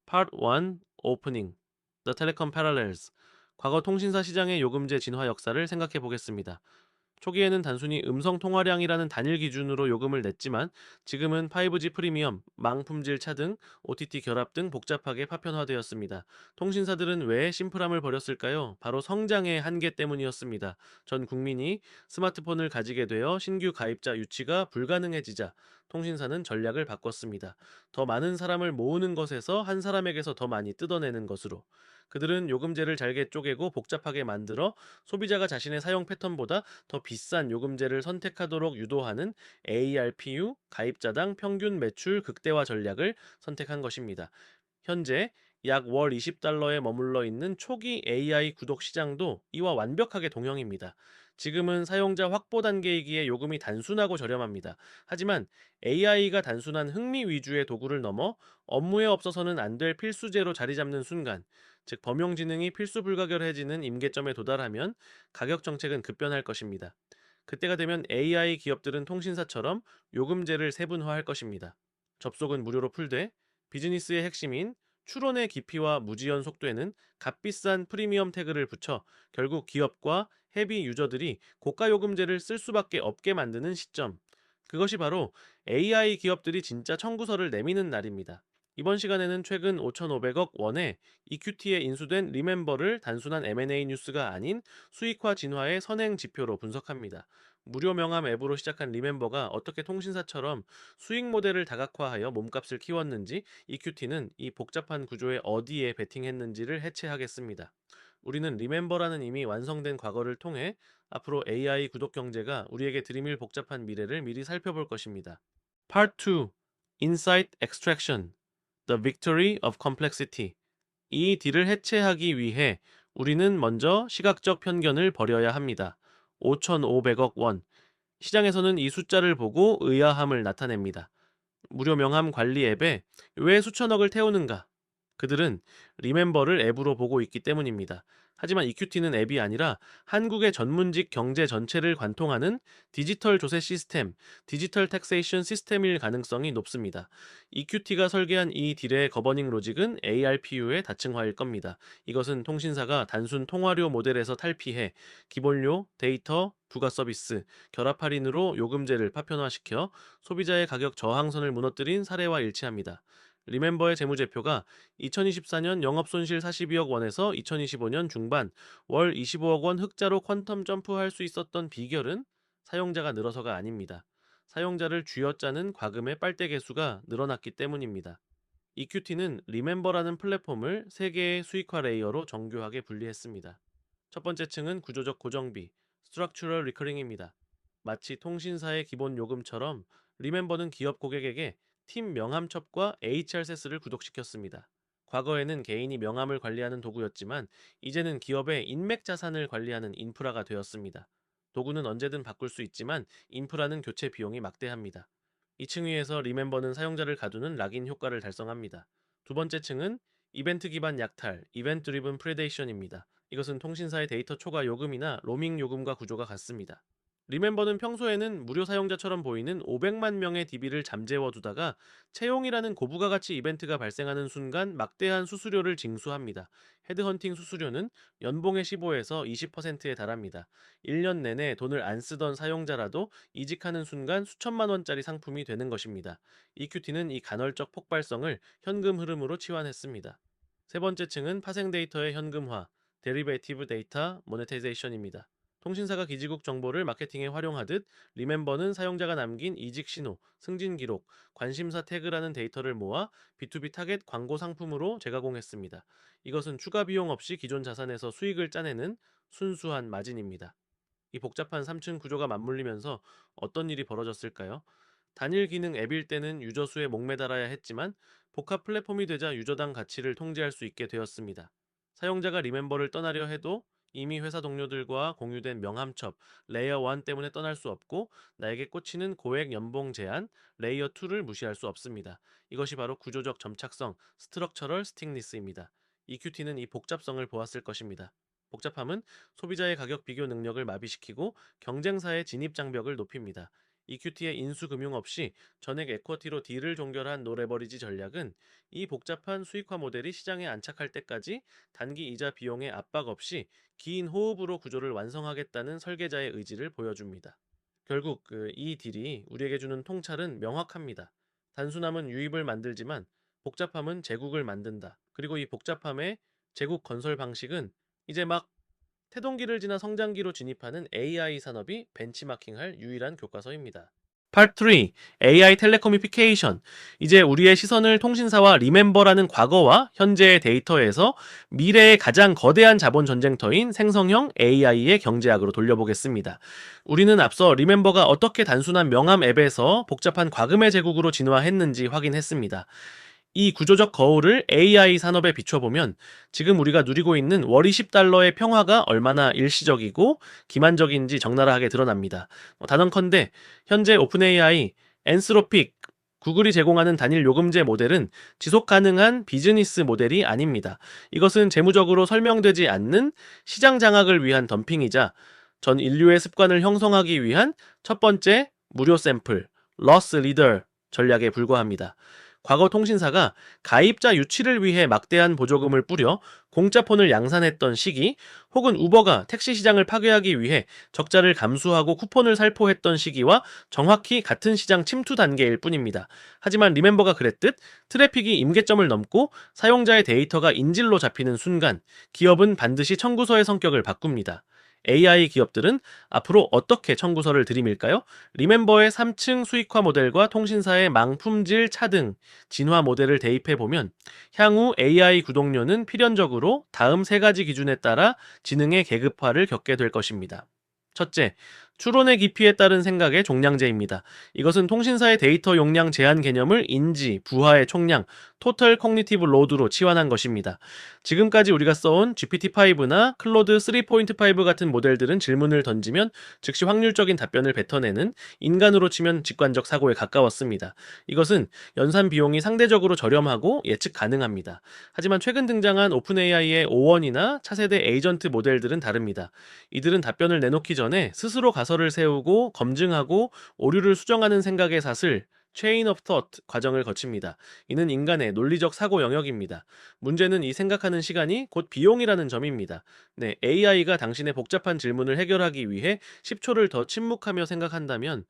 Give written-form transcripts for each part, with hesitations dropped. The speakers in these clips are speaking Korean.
Part 1 Opening The Telecom Parallels 과거 통신사 시장의 요금제 진화 역사를 생각해 보겠습니다. 초기에는 단순히 음성 통화량이라는 단일 기준으로 요금을 냈지만 지금은 5G 프리미엄, 망품질 차 등 OTT 결합 등 복잡하게 파편화되었습니다. 통신사들은 왜 심플함을 버렸을까요? 바로 성장의 한계 때문이었습니다. 전 국민이 스마트폰을 가지게 되어 신규 가입자 유치가 불가능해지자 통신사는 전략을 바꿨습니다. 더 많은 사람을 모으는 것에서 한 사람에게서 더 많이 뜯어내는 것으로. 그들은 요금제를 잘게 쪼개고 복잡하게 만들어 소비자가 자신의 사용 패턴보다 더 비싼 요금제를 선택하도록 유도하는 ARPU 가입자당 평균 매출 극대화 전략을 선택한 것입니다. 현재 약 월 20달러에 머물러 있는 초기 AI 구독 시장도 이와 완벽하게 동형입니다. 지금은 사용자 확보 단계이기에 요금이 단순하고 저렴합니다. 하지만 AI가 단순한 흥미 위주의 도구를 넘어 업무에 없어서는 안 될 필수제로 자리 잡는 순간, 즉 범용지능이 필수 불가결해지는 임계점에 도달하면 가격 정책은 급변할 것입니다. 그때가 되면 AI 기업들은 통신사처럼 요금제를 세분화할 것입니다. 접속은 무료로 풀되 비즈니스의 핵심인 추론의 깊이와 무지연 속도에는 값비싼 프리미엄 태그를 붙여 결국 기업과 헤비 유저들이 고가 요금제를 쓸 수밖에 없게 만드는 시점. 그것이 바로 AI 기업들이 진짜 청구서를 내미는 날입니다. 이번 시간에는 최근 5,500억 원의 EQT에 인수된 리멤버를 단순한 M&A 뉴스가 아닌 수익화 진화의 선행 지표로 분석합니다. 무료 명함 앱으로 시작한 리멤버가 어떻게 통신사처럼 수익 모델을 다각화하여 몸값을 키웠는지, EQT는 이 복잡한 구조에 어디에 베팅했는지를 해체하겠습니다. 우리는 리멤버라는 이미 완성된 과거를 통해 앞으로 AI 구독 경제가 우리에게 들이밀 복잡한 미래를 미리 살펴볼 것입니다. Part 2 Insight Extraction The Victory of Complexity. 이 딜을 해체하기 위해 우리는 먼저 시각적 편견을 버려야 합니다. 5,500억 원. 시장에서는 이 숫자를 보고 의아함을 나타냅니다. 무료 명함 관리 앱에 왜 수천억을 태우는가? 그들은 리멤버를 앱으로 보고 있기 때문입니다. 하지만 EQT는 앱이 아니라 한국의 전문직 경제 전체를 관통하는 디지털 조세 시스템, 디지털 텍세이션 시스템일 가능성이 높습니다. EQT가 설계한 이 딜의 거버닝 로직은 ARPU의 다층화일 겁니다. 이것은 통신사가 단순 통화료 모델에서 탈피해 기본료, 데이터, 부가 서비스, 결합 할인으로 요금제를 파편화시켜 소비자의 가격 저항선을 무너뜨린 사례와 일치합니다. 리멤버의 재무제표가 2024년 영업손실 42억 원에서 2025년 중반 월 25억 원 흑자로 퀀텀 점프할 수 있었던 비결은 사용자가 늘어서가 아닙니다. 사용자를 쥐어짜는 과금의 빨대 개수가 늘어났기 때문입니다. EQT는 리멤버라는 플랫폼을 3개의 수익화 레이어로 정교하게 분리했습니다. 첫 번째 층은 구조적 고정비, Structural Recurring입니다. 마치 통신사의 기본 요금처럼 리멤버는 기업 고객에게 팀 명함첩과 HR세스를 구독시켰습니다. 과거에는 개인이 명함을 관리하는 도구였지만 이제는 기업의 인맥 자산을 관리하는 인프라가 되었습니다. 도구는 언제든 바꿀 수 있지만 인프라는 교체 비용이 막대합니다. 2층 위에서 리멤버는 사용자를 가두는 락인 효과를 달성합니다. 두 번째 층은 이벤트 기반 약탈, 이벤트 드리븐 프레데이션입니다. 이것은 통신사의 데이터 초과 요금이나 로밍 요금과 구조가 같습니다. 리멤버는 평소에는 무료 사용자처럼 보이는 500만 명의 DB를 잠재워 두다가 채용이라는 고부가가치 이벤트가 발생하는 순간 막대한 수수료를 징수합니다. 헤드헌팅 수수료는 연봉의 15에서 20%에 달합니다. 1년 내내 돈을 안 쓰던 사용자라도 이직하는 순간 수천만 원짜리 상품이 되는 것입니다. EQT는 이 간헐적 폭발성을 현금 흐름으로 치환했습니다. 세 번째 층은 파생 데이터의 현금화, 데리베이티브 데이터 모네타이제이션입니다. 통신사가 기지국 정보를 마케팅에 활용하듯 리멤버는 사용자가 남긴 이직 신호, 승진 기록, 관심사 태그라는 데이터를 모아 B2B 타겟 광고 상품으로 재가공했습니다. 이것은 추가 비용 없이 기존 자산에서 수익을 짜내는 순수한 마진입니다. 이 복잡한 3층 구조가 맞물리면서 어떤 일이 벌어졌을까요? 단일 기능 앱일 때는 유저 수에 목매달아야 했지만 복합 플랫폼이 되자 유저당 가치를 통제할 수 있게 되었습니다. 사용자가 리멤버를 떠나려 해도 이미 회사 동료들과 공유된 명함첩 레이어 1 때문에 떠날 수 없고 나에게 꽂히는 고액 연봉 제한 레이어 2를 무시할 수 없습니다. 이것이 바로 구조적 점착성 스트럭처럴 스틱니스입니다. EQT는 이 복잡성을 보았을 것입니다. 복잡함은 소비자의 가격 비교 능력을 마비시키고 경쟁사의 진입 장벽을 높입니다. EQT의 인수금융 없이 전액 에쿼티로 딜을 종결한 노레버리지 전략은 이 복잡한 수익화 모델이 시장에 안착할 때까지 단기 이자 비용의 압박 없이 긴 호흡으로 구조를 완성하겠다는 설계자의 의지를 보여줍니다. 결국 이 딜이 우리에게 주는 통찰은 명확합니다. 단순함은 유입을 만들지만 복잡함은 제국을 만든다. 그리고 이 복잡함의 제국 건설 방식은 이제 막 태동기를 지나 성장기로 진입하는 AI 산업이 벤치마킹할 유일한 교과서입니다. Part 3. AI 텔레코뮤니케이션. 이제 우리의 시선을 통신사와 리멤버라는 과거와 현재의 데이터에서 미래의 가장 거대한 자본 전쟁터인 생성형 AI의 경제학으로 돌려보겠습니다. 우리는 앞서 리멤버가 어떻게 단순한 명함 앱에서 복잡한 과금의 제국으로 진화했는지 확인했습니다. 이 구조적 거울을 AI 산업에 비춰보면 지금 우리가 누리고 있는 월 20달러의 평화가 얼마나 일시적이고 기만적인지 적나라하게 드러납니다. 단언컨대 현재 오픈 AI, 엔스로픽, 구글이 제공하는 단일 요금제 모델은 지속 가능한 비즈니스 모델이 아닙니다. 이것은 재무적으로 설명되지 않는 시장 장악을 위한 덤핑이자 전 인류의 습관을 형성하기 위한 첫 번째 무료 샘플, loss leader 전략에 불과합니다. 과거 통신사가 가입자 유치를 위해 막대한 보조금을 뿌려 공짜폰을 양산했던 시기, 혹은 우버가 택시 시장을 파괴하기 위해 적자를 감수하고 쿠폰을 살포했던 시기와 정확히 같은 시장 침투 단계일 뿐입니다. 하지만 리멤버가 그랬듯 트래픽이 임계점을 넘고 사용자의 데이터가 인질로 잡히는 순간 기업은 반드시 청구서의 성격을 바꿉니다. AI 기업들은 앞으로 어떻게 청구서를 들이밀까요? 리멤버의 3층 수익화 모델과 통신사의 망품질 차등, 진화 모델을 대입해보면 향후 AI 구독료는 필연적으로 다음 세 가지 기준에 따라 지능의 계급화를 겪게 될 것입니다. 첫째, 추론의 깊이에 따른 생각의 종량제입니다. 이것은 통신사의 데이터 용량 제한 개념을 인지, 부하의 총량, 토탈 코그니티브 로드로 치환한 것입니다. 지금까지 우리가 써온 GPT-5나 클로드 3.5 같은 모델들은 질문을 던지면 즉시 확률적인 답변을 뱉어내는 인간으로 치면 직관적 사고에 가까웠습니다. 이것은 연산 비용이 상대적으로 저렴하고 예측 가능합니다. 하지만 최근 등장한 오픈AI의 O1이나 차세대 에이전트 모델들은 다릅니다. 이들은 답변을 내놓기 전에 스스로 가설을 세우고 검증하고 오류를 수정하는 생각의 삿을 체인 오브 톳 과정을 거칩니다. 이는 인간의 논리적 사고 영역입니다. 문제는 이 생각하는 시간이 곧 비용이라는 점입니다. 네, AI가 당신의 복잡한 질문을 해결하기 위해 10초를 더 침묵하며 생각한다면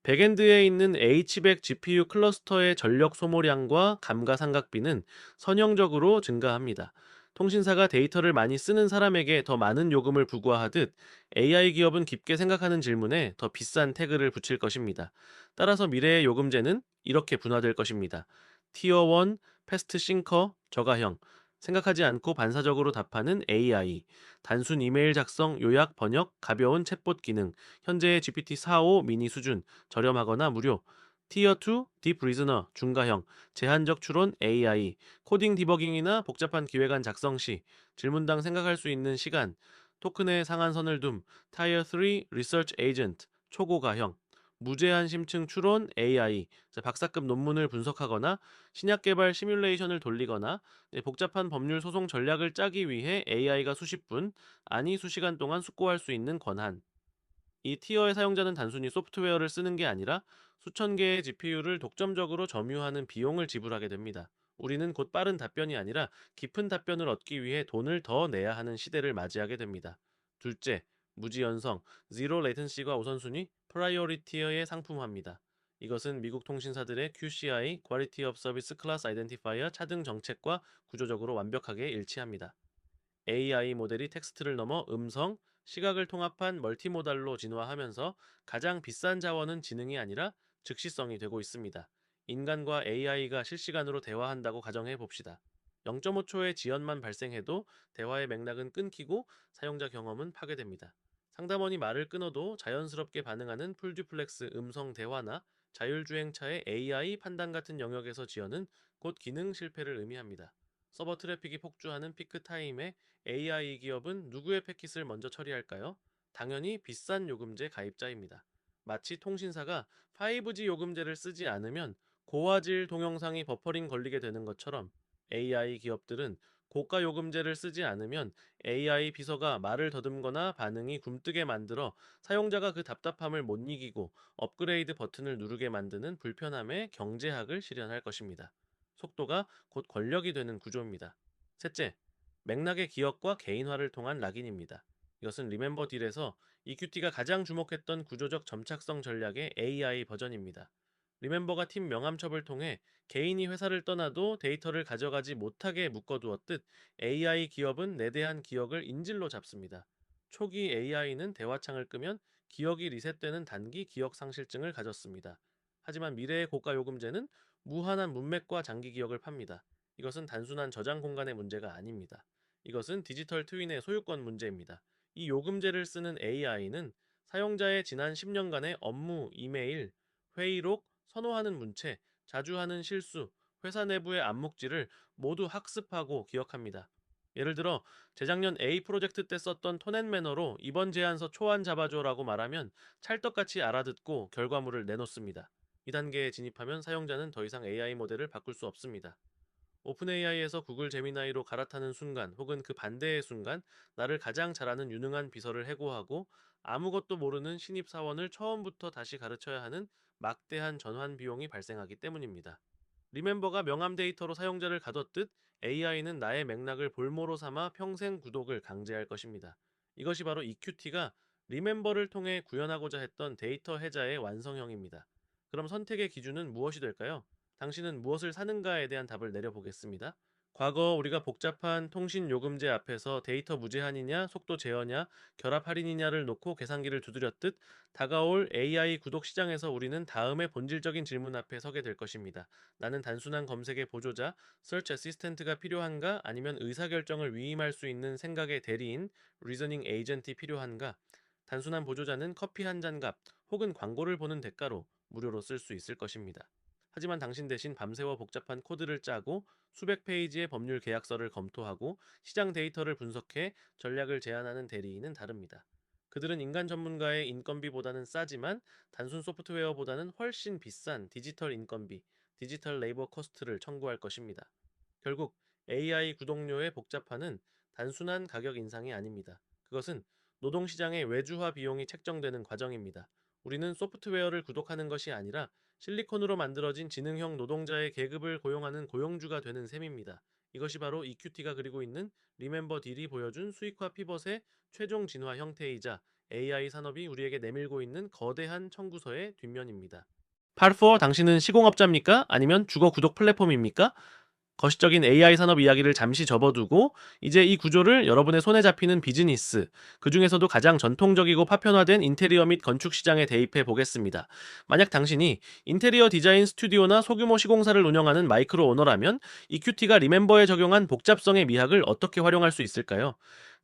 백엔드에 있는 H100 GPU 클러스터의 전력 소모량과 감가상각비는 선형적으로 증가합니다. 통신사가 데이터를 많이 쓰는 사람에게 더 많은 요금을 부과하듯 AI 기업은 깊게 생각하는 질문에 더 비싼 태그를 붙일 것입니다. 따라서 미래의 요금제는 이렇게 분화될 것입니다. 티어 1, 패스트 싱커, 저가형, 생각하지 않고 반사적으로 답하는 AI, 단순 이메일 작성, 요약, 번역, 가벼운 챗봇 기능, 현재의 GPT-4.5 미니 수준, 저렴하거나 무료, 티어 2, 딥 리즈너, 중가형, 제한적 추론 AI, 코딩 디버깅이나 복잡한 기획안 작성 시, 질문당 생각할 수 있는 시간, 토큰의 상한선을 둠, 타이어 3, 리서치 에이전트, 초고가형, 무제한 심층 추론 AI, 박사급 논문을 분석하거나 신약 개발 시뮬레이션을 돌리거나 복잡한 법률 소송 전략을 짜기 위해 AI가 수십 분, 아니 수시간 동안 숙고할 수 있는 권한. 이 티어의 사용자는 단순히 소프트웨어를 쓰는 게 아니라 수천 개의 GPU를 독점적으로 점유하는 비용을 지불하게 됩니다. 우리는 곧 빠른 답변이 아니라 깊은 답변을 얻기 위해 돈을 더 내야 하는 시대를 맞이하게 됩니다. 둘째, 무지연성, Zero Latency가 우선순위, Priority의 상품화입니다. 이것은 미국 통신사들의 QCI, Quality of Service Class Identifier 차등 정책과 구조적으로 완벽하게 일치합니다. AI 모델이 텍스트를 넘어 음성, 시각을 통합한 멀티모달로 진화하면서 가장 비싼 자원은 지능이 아니라 즉시성이 되고 있습니다. 인간과 AI가 실시간으로 대화한다고 가정해 봅시다. 0.5초의 지연만 발생해도 대화의 맥락은 끊기고 사용자 경험은 파괴됩니다. 상담원이 말을 끊어도 자연스럽게 반응하는 풀듀플렉스 음성 대화나 자율주행차의 AI 판단 같은 영역에서 지연은 곧 기능 실패를 의미합니다. 서버 트래픽이 폭주하는 피크 타임에 AI 기업은 누구의 패킷을 먼저 처리할까요? 당연히 비싼 요금제 가입자입니다. 마치 통신사가 5G 요금제를 쓰지 않으면 고화질 동영상이 버퍼링 걸리게 되는 것처럼 AI 기업들은 고가 요금제를 쓰지 않으면 AI 비서가 말을 더듬거나 반응이 굼뜨게 만들어 사용자가 그 답답함을 못 이기고 업그레이드 버튼을 누르게 만드는 불편함의 경제학을 실현할 것입니다. 속도가 곧 권력이 되는 구조입니다. 셋째, 맥락의 기억과 개인화를 통한 락인입니다. 이것은 리멤버 딜에서 EQT가 가장 주목했던 구조적 점착성 전략의 AI 버전입니다. 리멤버가 팀 명함첩을 통해 개인이 회사를 떠나도 데이터를 가져가지 못하게 묶어두었듯 AI 기업은 내 대한 기억을 인질로 잡습니다. 초기 AI는 대화창을 끄면 기억이 리셋되는 단기 기억 상실증을 가졌습니다. 하지만 미래의 고가 요금제는 무한한 문맥과 장기 기억을 팝니다. 이것은 단순한 저장 공간의 문제가 아닙니다. 이것은 디지털 트윈의 소유권 문제입니다. 이 요금제를 쓰는 AI는 사용자의 지난 10년간의 업무, 이메일, 회의록, 선호하는 문체, 자주 하는 실수, 회사 내부의 암묵지를 모두 학습하고 기억합니다. 예를 들어 재작년 A 프로젝트 때 썼던 톤앤 매너로 이번 제안서 초안 잡아줘라고 말하면 찰떡같이 알아듣고 결과물을 내놓습니다. 이 단계에 진입하면 사용자는 더 이상 AI 모델을 바꿀 수 없습니다. 오픈 AI에서 구글 제미나이로 갈아타는 순간 혹은 그 반대의 순간 나를 가장 잘하는 유능한 비서를 해고하고 아무것도 모르는 신입 사원을 처음부터 다시 가르쳐야 하는 막대한 전환 비용이 발생하기 때문입니다. 리멤버가 명함 데이터로 사용자를 가뒀듯 AI는 나의 맥락을 볼모로 삼아 평생 구독을 강제할 것입니다. 이것이 바로 EQT가 리멤버를 통해 구현하고자 했던 데이터 해자의 완성형입니다. 그럼 선택의 기준은 무엇이 될까요? 당신은 무엇을 사는가에 대한 답을 내려보겠습니다. 과거 우리가 복잡한 통신 요금제 앞에서 데이터 무제한이냐, 속도 제어냐, 결합 할인이냐를 놓고 계산기를 두드렸듯 다가올 AI 구독 시장에서 우리는 다음의 본질적인 질문 앞에 서게 될 것입니다. 나는 단순한 검색의 보조자, Search Assistant가 필요한가? 아니면 의사결정을 위임할 수 있는 생각의 대리인, Reasoning Agent이 필요한가? 단순한 보조자는 커피 한 잔 값 혹은 광고를 보는 대가로 무료로 쓸 수 있을 것입니다. 하지만 당신 대신 밤새워 복잡한 코드를 짜고 수백 페이지의 법률 계약서를 검토하고 시장 데이터를 분석해 전략을 제안하는 대리인은 다릅니다. 그들은 인간 전문가의 인건비보다는 싸지만 단순 소프트웨어보다는 훨씬 비싼 디지털 인건비, 디지털 레이버 코스트를 청구할 것입니다. 결국 AI 구독료의 복잡화는 단순한 가격 인상이 아닙니다. 그것은 노동시장의 외주화 비용이 책정되는 과정입니다. 우리는 소프트웨어를 구독하는 것이 아니라 실리콘으로 만들어진 지능형 노동자의 계급을 고용하는 고용주가 되는 셈입니다. 이것이 바로 EQT가 그리고 있는 리멤버 딜이 보여준 수익화 피벗의 최종 진화 형태이자 AI 산업이 우리에게 내밀고 있는 거대한 청구서의 뒷면입니다. 팔4 당신은 시공업자입니까? 아니면 주거 구독 플랫폼입니까? 거시적인 AI 산업 이야기를 잠시 접어두고 이제 이 구조를 여러분의 손에 잡히는 비즈니스, 그 중에서도 가장 전통적이고 파편화된 인테리어 및 건축 시장에 대입해 보겠습니다. 만약 당신이 인테리어 디자인 스튜디오나 소규모 시공사를 운영하는 마이크로 오너라면 EQT가 리멤버에 적용한 복잡성의 미학을 어떻게 활용할 수 있을까요?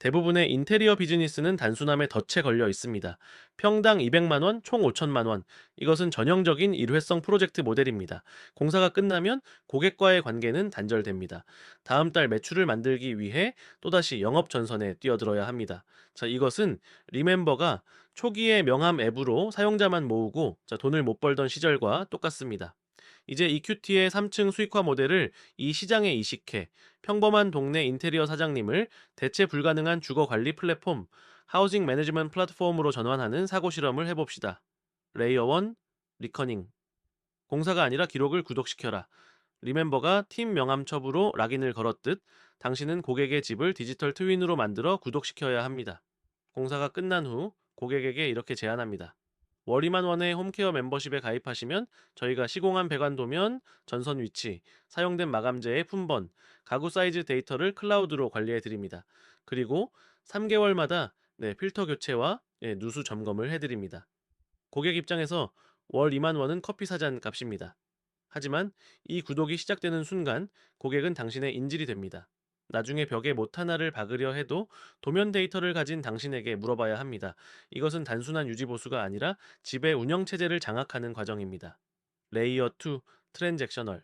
대부분의 인테리어 비즈니스는 단순함에 덫에 걸려 있습니다. 평당 200만 원, 총 5천만 원. 이것은 전형적인 일회성 프로젝트 모델입니다. 공사가 끝나면 고객과의 관계는 단절됩니다. 다음 달 매출을 만들기 위해 또다시 영업 전선에 뛰어들어야 합니다. 자, 이것은 리멤버가 초기의 명함 앱으로 사용자만 모으고 돈을 못 벌던 시절과 똑같습니다. 이제 EQT의 3층 수익화 모델을 이 시장에 이식해 평범한 동네 인테리어 사장님을 대체 불가능한 주거 관리 플랫폼, 하우징 매니지먼트 플랫폼으로 전환하는 사고 실험을 해봅시다. 레이어 1, 리커닝. 공사가 아니라 기록을 구독시켜라. 리멤버가 팀 명함첩으로 락인을 걸었듯 당신은 고객의 집을 디지털 트윈으로 만들어 구독시켜야 합니다. 공사가 끝난 후 고객에게 이렇게 제안합니다. 월 2만 원의 홈케어 멤버십에 가입하시면 저희가 시공한 배관 도면, 전선 위치, 사용된 마감재의 품번, 가구 사이즈 데이터를 클라우드로 관리해 드립니다. 그리고 3개월마다 필터 교체와 누수 점검을 해드립니다. 고객 입장에서 월 2만 원은 커피 사잔 값입니다. 하지만 이 구독이 시작되는 순간 고객은 당신의 인질이 됩니다. 나중에 벽에 못 하나를 박으려 해도 도면 데이터를 가진 당신에게 물어봐야 합니다. 이것은 단순한 유지 보수가 아니라 집의 운영 체제를 장악하는 과정입니다. 레이어 2, 트랜잭셔널.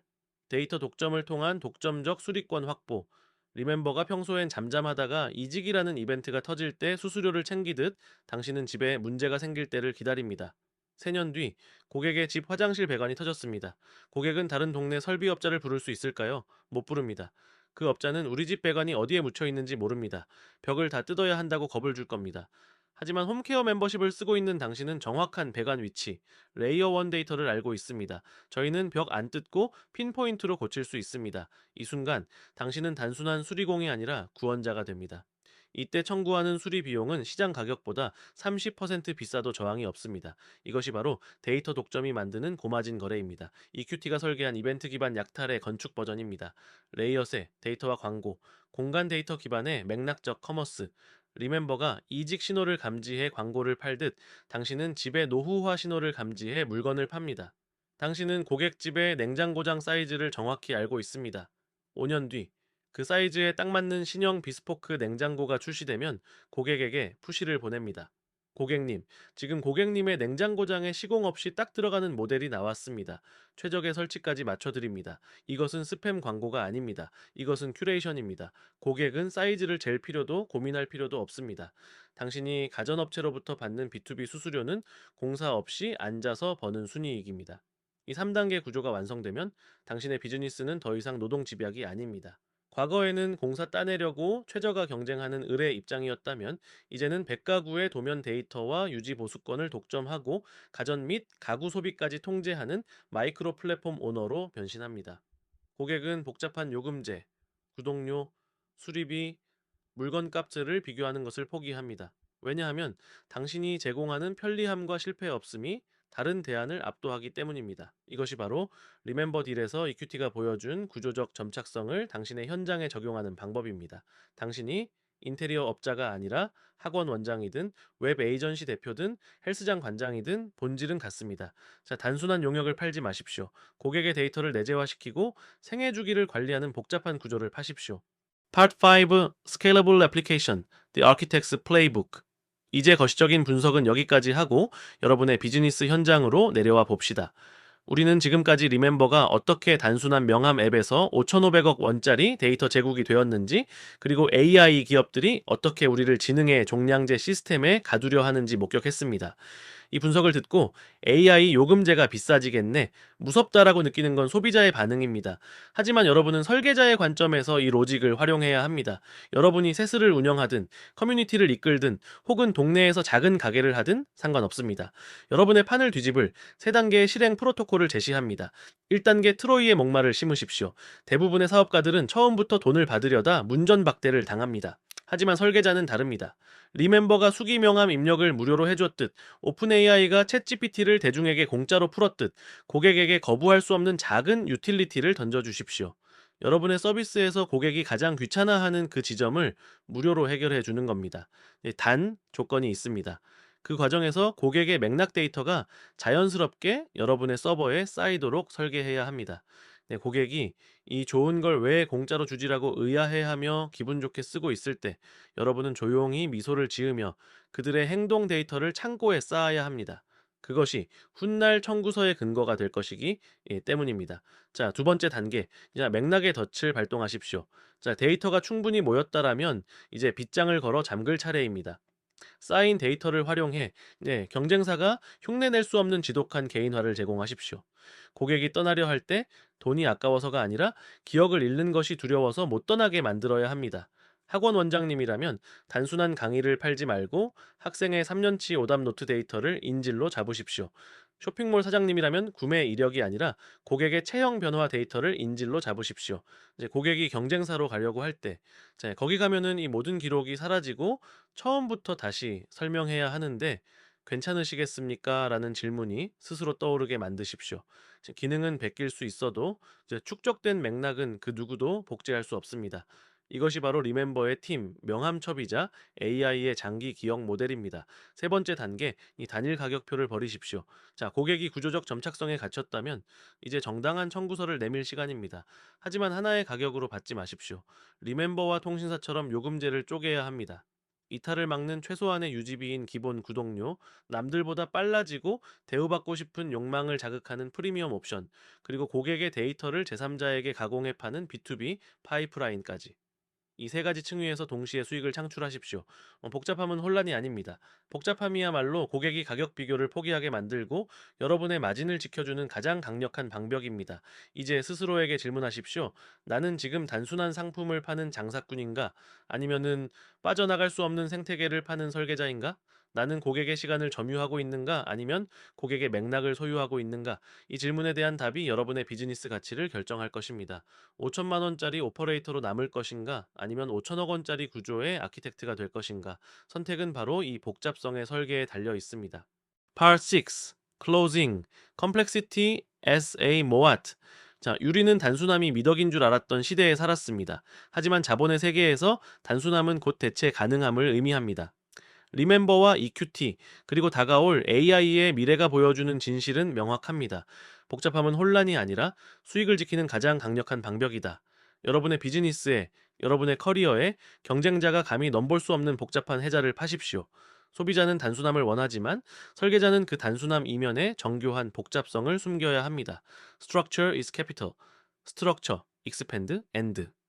데이터 독점을 통한 독점적 수리권 확보. 리멤버가 평소엔 잠잠하다가 이직이라는 이벤트가 터질 때 수수료를 챙기듯 당신은 집에 문제가 생길 때를 기다립니다. 3년 뒤 고객의 집 화장실 배관이 터졌습니다. 고객은 다른 동네 설비업자를 부를 수 있을까요? 못 부릅니다. 그 업자는 우리 집 배관이 어디에 묻혀 있는지 모릅니다. 벽을 다 뜯어야 한다고 겁을 줄 겁니다. 하지만 홈케어 멤버십을 쓰고 있는 당신은 정확한 배관 위치, 레이어 1 데이터를 알고 있습니다. 저희는 벽 안 뜯고 핀포인트로 고칠 수 있습니다. 이 순간 당신은 단순한 수리공이 아니라 구원자가 됩니다. 이때 청구하는 수리 비용은 시장 가격보다 30% 비싸도 저항이 없습니다. 이것이 바로 데이터 독점이 만드는 고마진 거래입니다. EQT가 설계한 이벤트 기반 약탈의 건축 버전입니다. 레이어세, 데이터와 광고, 공간 데이터 기반의 맥락적 커머스, 리멤버가 이직 신호를 감지해 광고를 팔듯 당신은 집의 노후화 신호를 감지해 물건을 팝니다. 당신은 고객 집의 냉장고장 사이즈를 정확히 알고 있습니다. 5년 뒤, 그 사이즈에 딱 맞는 신형 비스포크 냉장고가 출시되면 고객에게 푸시를 보냅니다. 고객님, 지금 고객님의 냉장고장에 시공 없이 딱 들어가는 모델이 나왔습니다. 최적의 설치까지 맞춰드립니다. 이것은 스팸 광고가 아닙니다. 이것은 큐레이션입니다. 고객은 사이즈를 잴 필요도 고민할 필요도 없습니다. 당신이 가전업체로부터 받는 B2B 수수료는 공사 없이 앉아서 버는 순이익입니다. 이 3단계 구조가 완성되면 당신의 비즈니스는 더 이상 노동 집약이 아닙니다. 과거에는 공사 따내려고 최저가 경쟁하는 을의 입장이었다면 이제는 100가구의 도면 데이터와 유지 보수권을 독점하고 가전 및 가구 소비까지 통제하는 마이크로 플랫폼 오너로 변신합니다. 고객은 복잡한 요금제, 구독료, 수리비, 물건 값들을 비교하는 것을 포기합니다. 왜냐하면 당신이 제공하는 편리함과 실패 없음이 다른 대안을 압도하기 때문입니다. 이것이 바로 리멤버 딜에서 EQT가 보여준 구조적 점착성을 당신의 현장에 적용하는 방법입니다. 당신이 인테리어 업자가 아니라 학원 원장이든 웹 에이전시 대표든 헬스장 관장이든 본질은 같습니다. 자, 단순한 용역을 팔지 마십시오. 고객의 데이터를 내재화시키고 생애 주기를 관리하는 복잡한 구조를 파십시오. Part 5 Scalable Application The Architect's Playbook. 이제 거시적인 분석은 여기까지 하고 여러분의 비즈니스 현장으로 내려와 봅시다. 우리는 지금까지 리멤버가 어떻게 단순한 명함 앱에서 5,500억 원짜리 데이터 제국이 되었는지, 그리고 AI 기업들이 어떻게 우리를 지능의 종량제 시스템에 가두려 하는지 목격했습니다. 이 분석을 듣고 AI 요금제가 비싸지겠네, 무섭다라고 느끼는 건 소비자의 반응입니다. 하지만 여러분은 설계자의 관점에서 이 로직을 활용해야 합니다. 여러분이 세스를 운영하든 커뮤니티를 이끌든 혹은 동네에서 작은 가게를 하든 상관없습니다. 여러분의 판을 뒤집을 3단계의 실행 프로토콜을 제시합니다. 1단계 트로이의 목마를 심으십시오. 대부분의 사업가들은 처음부터 돈을 받으려다 문전박대를 당합니다. 하지만 설계자는 다릅니다. 리멤버가 수기 명함 입력을 무료로 해줬듯, 오픈 AI가 챗 GPT를 대중에게 공짜로 풀었듯 고객에게 거부할 수 없는 작은 유틸리티를 던져주십시오. 여러분의 서비스에서 고객이 가장 귀찮아하는 그 지점을 무료로 해결해 주는 겁니다. 단 조건이 있습니다. 그 과정에서 고객의 맥락 데이터가 자연스럽게 여러분의 서버에 쌓이도록 설계해야 합니다. 고객이 이 좋은 걸 왜 공짜로 주지라고 의아해하며 기분 좋게 쓰고 있을 때 여러분은 조용히 미소를 지으며 그들의 행동 데이터를 창고에 쌓아야 합니다. 그것이 훗날 청구서의 근거가 될 것이기 때문입니다. 자, 두 번째 단계. 자, 맥락의 덫을 발동하십시오. 자, 데이터가 충분히 모였다라면 이제 빗장을 걸어 잠글 차례입니다. 쌓인 데이터를 활용해 경쟁사가 흉내낼 수 없는 지독한 개인화를 제공하십시오. 고객이 떠나려 할 때 돈이 아까워서가 아니라 기억을 잃는 것이 두려워서 못 떠나게 만들어야 합니다. 학원 원장님이라면 단순한 강의를 팔지 말고 학생의 3년치 오답 노트 데이터를 인질로 잡으십시오. 쇼핑몰 사장님이라면 구매 이력이 아니라 고객의 체형 변화 데이터를 인질로 잡으십시오. 이제 고객이 경쟁사로 가려고 할 때, 거기 가면은 이 모든 기록이 사라지고 처음부터 다시 설명해야 하는데 괜찮으시겠습니까? 라는 질문이 스스로 떠오르게 만드십시오. 기능은 베낄 수 있어도 이제 축적된 맥락은 그 누구도 복제할 수 없습니다. 이것이 바로 리멤버의 팀, 명함첩이자 AI의 장기 기억 모델입니다. 세 번째 단계, 이 단일 가격표를 버리십시오. 자, 고객이 구조적 점착성에 갇혔다면 이제 정당한 청구서를 내밀 시간입니다. 하지만 하나의 가격으로 받지 마십시오. 리멤버와 통신사처럼 요금제를 쪼개야 합니다. 이탈을 막는 최소한의 유지비인 기본 구독료, 남들보다 빨라지고 대우받고 싶은 욕망을 자극하는 프리미엄 옵션, 그리고 고객의 데이터를 제3자에게 가공해 파는 B2B 파이프라인까지. 이 세 가지 층위에서 동시에 수익을 창출하십시오. 복잡함은 혼란이 아닙니다. 복잡함이야말로 고객이 가격 비교를 포기하게 만들고 여러분의 마진을 지켜주는 가장 강력한 방벽입니다. 이제 스스로에게 질문하십시오. 나는 지금 단순한 상품을 파는 장사꾼인가? 아니면은 빠져나갈 수 없는 생태계를 파는 설계자인가? 나는 고객의 시간을 점유하고 있는가? 아니면 고객의 맥락을 소유하고 있는가? 이 질문에 대한 답이 여러분의 비즈니스 가치를 결정할 것입니다. 5천만 원짜리 오퍼레이터로 남을 것인가? 아니면 5천억 원짜리 구조의 아키텍트가 될 것인가? 선택은 바로 이 복잡성의 설계에 달려 있습니다. Part 6. Closing. Complexity as a moat. 자, 유리는 단순함이 미덕인 줄 알았던 시대에 살았습니다. 하지만 자본의 세계에서 단순함은 곧 대체 가능함을 의미합니다. 리멤버와 EQT, 그리고 다가올 AI의 미래가 보여주는 진실은 명확합니다. 복잡함은 혼란이 아니라 수익을 지키는 가장 강력한 방벽이다. 여러분의 비즈니스에, 여러분의 커리어에 경쟁자가 감히 넘볼 수 없는 복잡한 해자를 파십시오. 소비자는 단순함을 원하지만 설계자는 그 단순함 이면에 정교한 복잡성을 숨겨야 합니다. Structure is capital. Structure, expand, end.